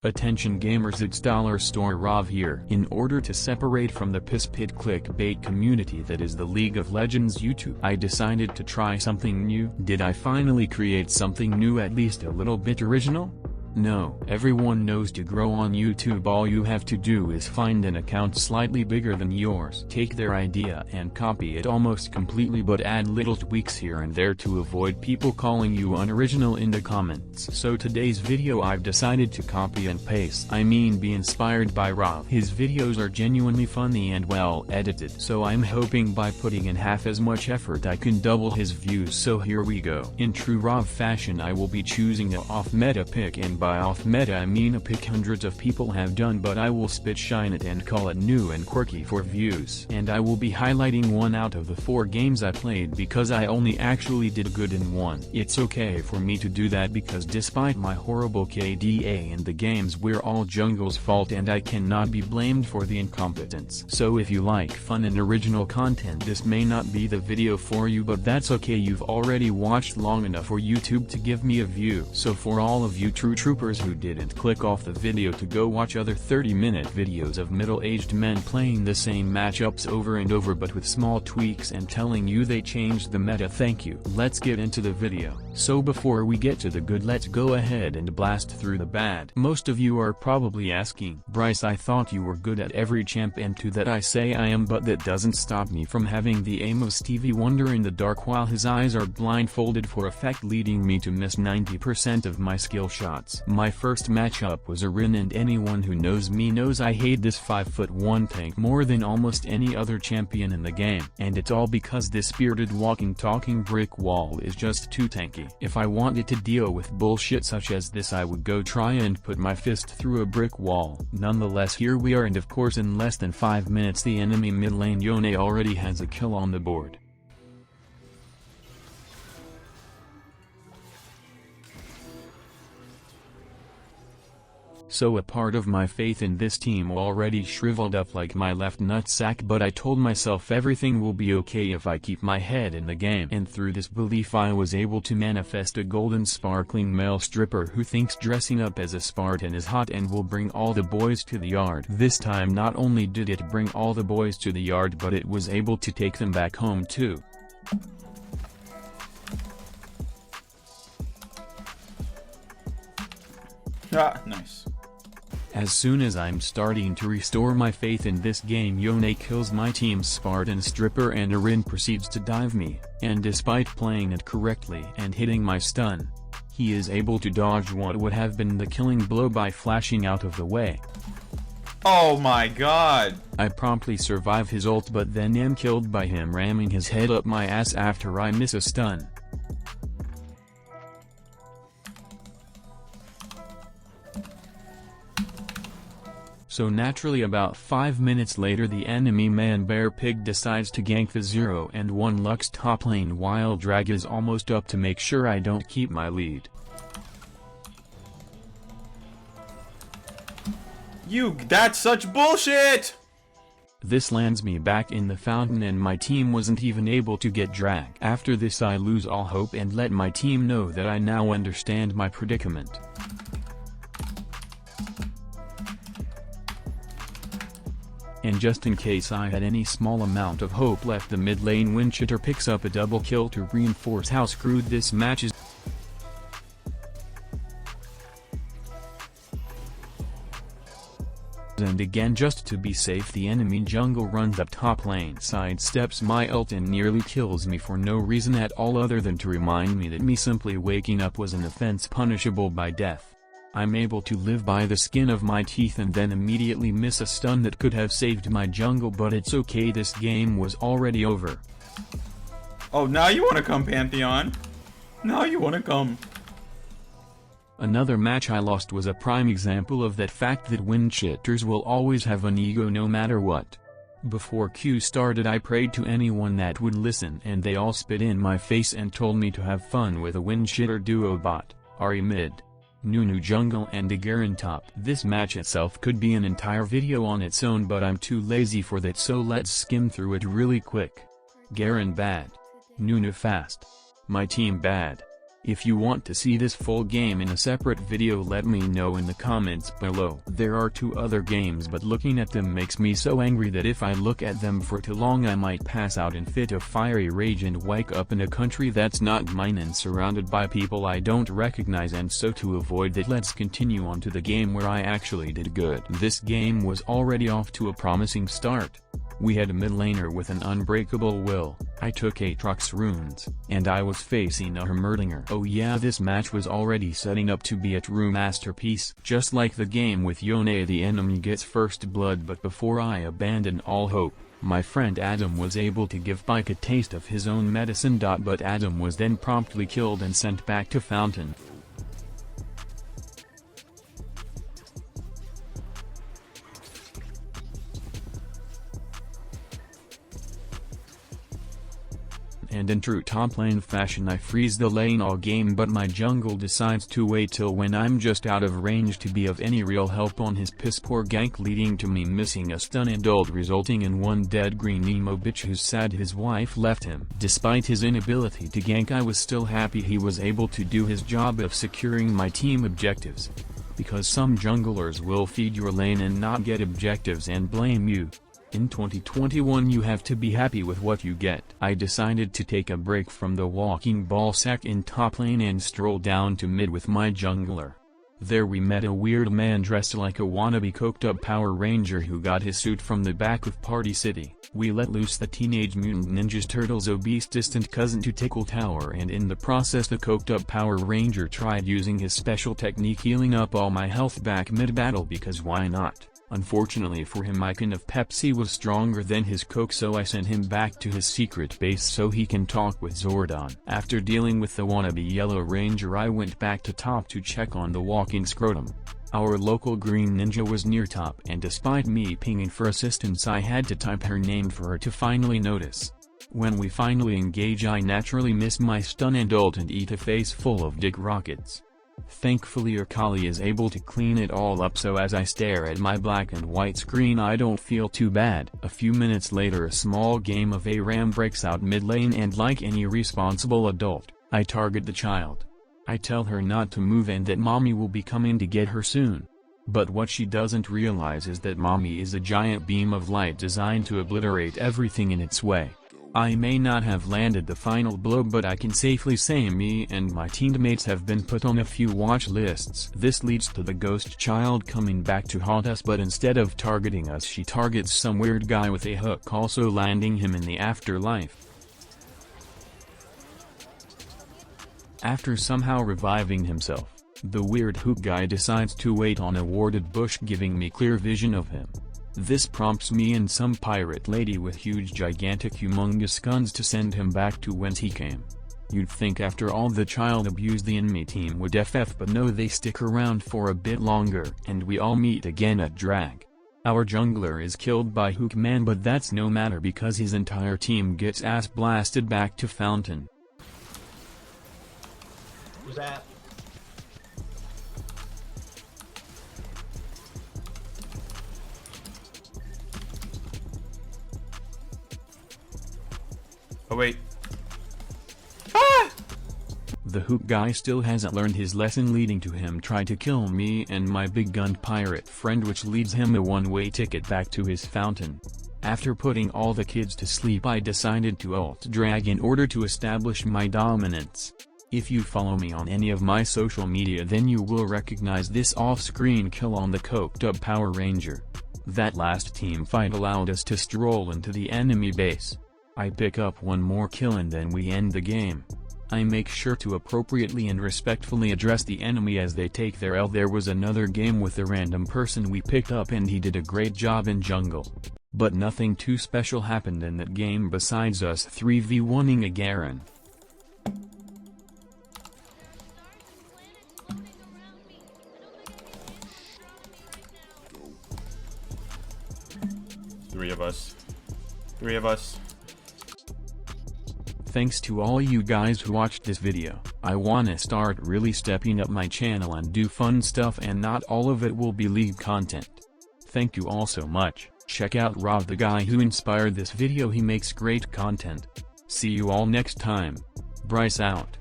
Attention gamers, it's Dollar Store Rav here. In order to separate from the pisspit clickbait community that is the League of Legends YouTube, I decided to try something new. Did I finally create something new, at least a little bit original? No. Everyone knows to grow on YouTube all you have to do is find an account slightly bigger than yours. Take their idea and copy it almost completely, but add little tweaks here and there to avoid people calling you unoriginal in the comments. So today's video I've decided to copy and paste. Be inspired by Rav. His videos are genuinely funny and well edited. So I'm hoping by putting in half as much effort I can double his views, so here we go. In true Rav fashion, I will be choosing a off-meta pick, and by off-meta I mean a pick hundreds of people have done, but I will spit shine it and call it new and quirky for views. And I will be highlighting one out of the 4 games I played because I only actually did good in one. It's okay for me to do that because despite my horrible KDA in the games, we're all jungle's fault and I cannot be blamed for the incompetence. So if you like fun and original content, this may not be the video for you, but that's okay, you've already watched long enough for YouTube to give me a view. So for all of you true troopers who didn't click off the video to go watch other 30-minute videos of middle-aged men playing the same matchups over and over but with small tweaks and telling you they changed the meta, thank you. Let's get into the video. So before we get to the good, let's go ahead and blast through the bad. Most of you are probably asking, Bryce, I thought you were good at every champ, and to that I say I am, but that doesn't stop me from having the aim of Stevie Wonder in the dark while his eyes are blindfolded for effect, leading me to miss 90% of my skill shots. My first matchup was Rin, and anyone who knows me knows I hate this 5'1" tank more than almost any other champion in the game, and it's all because this bearded walking talking brick wall is just too tanky. If I wanted to deal with bullshit such as this, I would go try and put my fist through a brick wall. Nonetheless, here we are, and of course in less than 5 minutes the enemy mid lane Yone already has a kill on the board. So a part of my faith in this team already shriveled up like my left nutsack, but I told myself everything will be okay if I keep my head in the game, and through this belief I was able to manifest a golden sparkling male stripper who thinks dressing up as a Spartan is hot and will bring all the boys to the yard. This time not only did it bring all the boys to the yard, but it was able to take them back home too. Ah, nice. As soon as I'm starting to restore my faith in this game, Yone kills my team's Spartan stripper and Rin proceeds to dive me, and despite playing it correctly and hitting my stun, he is able to dodge what would have been the killing blow by flashing out of the way. Oh my god! I promptly survive his ult, but then am killed by him ramming his head up my ass after I miss a stun. So naturally about 5 minutes later the enemy man Bear Pig decides to gank the 0 and 1 Lux top lane while Drag is almost up to make sure I don't keep my lead. That's such bullshit! This lands me back in the fountain and my team wasn't even able to get Drag. After this I lose all hope and let my team know that I now understand my predicament. And just in case I had any small amount of hope left, the mid lane Winchitter picks up a double kill to reinforce how screwed this match is. And again, just to be safe, the enemy jungle runs up top lane, sidesteps my ult and nearly kills me for no reason at all other than to remind me that me simply waking up was an offense punishable by death. I'm able to live by the skin of my teeth and then immediately miss a stun that could have saved my jungle, but it's okay, this game was already over. Oh, now you wanna come, Pantheon? Now you wanna come. Another match I lost was a prime example of that fact that Winchitters will always have an ego no matter what. Before Q started I prayed to anyone that would listen, and they all spit in my face and told me to have fun with a Winchitter duo bot, Ari mid, Nunu jungle and a Garen top. This match itself could be an entire video on its own, but I'm too lazy for that, so let's skim through it really quick. Garen bad. Nunu fast. My team bad. If you want to see this full game in a separate video, let me know in the comments below. There are 2 other games, but looking at them makes me so angry that if I look at them for too long I might pass out in fit of fiery rage and wake up in a country that's not mine and surrounded by people I don't recognize. And so to avoid that, let's continue on to the game where I actually did good. This game was already off to a promising start. We had a mid laner with an unbreakable will. I took Aatrox runes, and I was facing a Heimerdinger. Oh yeah, this match was already setting up to be a true masterpiece. Just like the game with Yone, the enemy gets first blood, but before I abandon all hope, my friend Adam was able to give Bike a taste of his own medicine. But Adam was then promptly killed and sent back to Fountain. And in true top lane fashion I freeze the lane all game, but my jungle decides to wait till when I'm just out of range to be of any real help on his piss poor gank, leading to me missing a stun and ult, resulting in one dead green emo bitch who's sad his wife left him. Despite his inability to gank, I was still happy he was able to do his job of securing my team objectives. Because some junglers will feed your lane and not get objectives and blame you. In 2021 you have to be happy with what you get. I decided to take a break from the walking ball sack in top lane and stroll down to mid with my jungler. There we met a weird man dressed like a wannabe coked up Power Ranger who got his suit from the back of Party City. We let loose the Teenage Mutant Ninja Turtles' obese distant cousin to tickle tower, and in the process the coked up Power Ranger tried using his special technique healing up all my health back mid-battle, because why not? Unfortunately for him, my can of Pepsi was stronger than his Coke, so I sent him back to his secret base so he can talk with Zordon. After dealing with the wannabe Yellow Ranger, I went back to top to check on the walking scrotum. Our local green ninja was near top, and despite me pinging for assistance I had to type her name for her to finally notice. When we finally engage I naturally miss my stun and ult and eat a face full of dick rockets. Thankfully Akali is able to clean it all up, so as I stare at my black and white screen I don't feel too bad. A few minutes later a small game of ARAM breaks out mid lane, and like any responsible adult, I target the child. I tell her not to move and that mommy will be coming to get her soon. But what she doesn't realize is that mommy is a giant beam of light designed to obliterate everything in its way. I may not have landed the final blow, but I can safely say me and my teammates have been put on a few watch lists. This leads to the ghost child coming back to haunt us, but instead of targeting us she targets some weird guy with a hook, also landing him in the afterlife. After somehow reviving himself, the weird hook guy decides to wait on a warded bush, giving me clear vision of him. This prompts me and some pirate lady with huge gigantic humongous guns to send him back to whence he came. You'd think after all the child abuse the enemy team would FF, but no, they stick around for a bit longer, and we all meet again at Drag. Our jungler is killed by Hookman, but that's no matter because his entire team gets ass blasted back to Fountain. Who's that? Oh wait. Ah! The hook guy still hasn't learned his lesson, leading to him try to kill me and my big gun pirate friend, which leads him a one-way ticket back to his Fountain. After putting all the kids to sleep I decided to ult drag in order to establish my dominance. If you follow me on any of my social media then you will recognize this off-screen kill on the coked up Power Ranger. That last team fight allowed us to stroll into the enemy base. I pick up one more kill and then we end the game. I make sure to appropriately and respectfully address the enemy as they take their L. There was another game with a random person we picked up and he did a great job in jungle. But nothing too special happened in that game besides us 3v1ing a Garen. Three of us. Three of us. Thanks to all you guys who watched this video. I wanna start really stepping up my channel and do fun stuff, and not all of it will be league content. Thank you all so much. Check out Rob, the guy who inspired this video. He makes great content. See you all next time. Bryce out.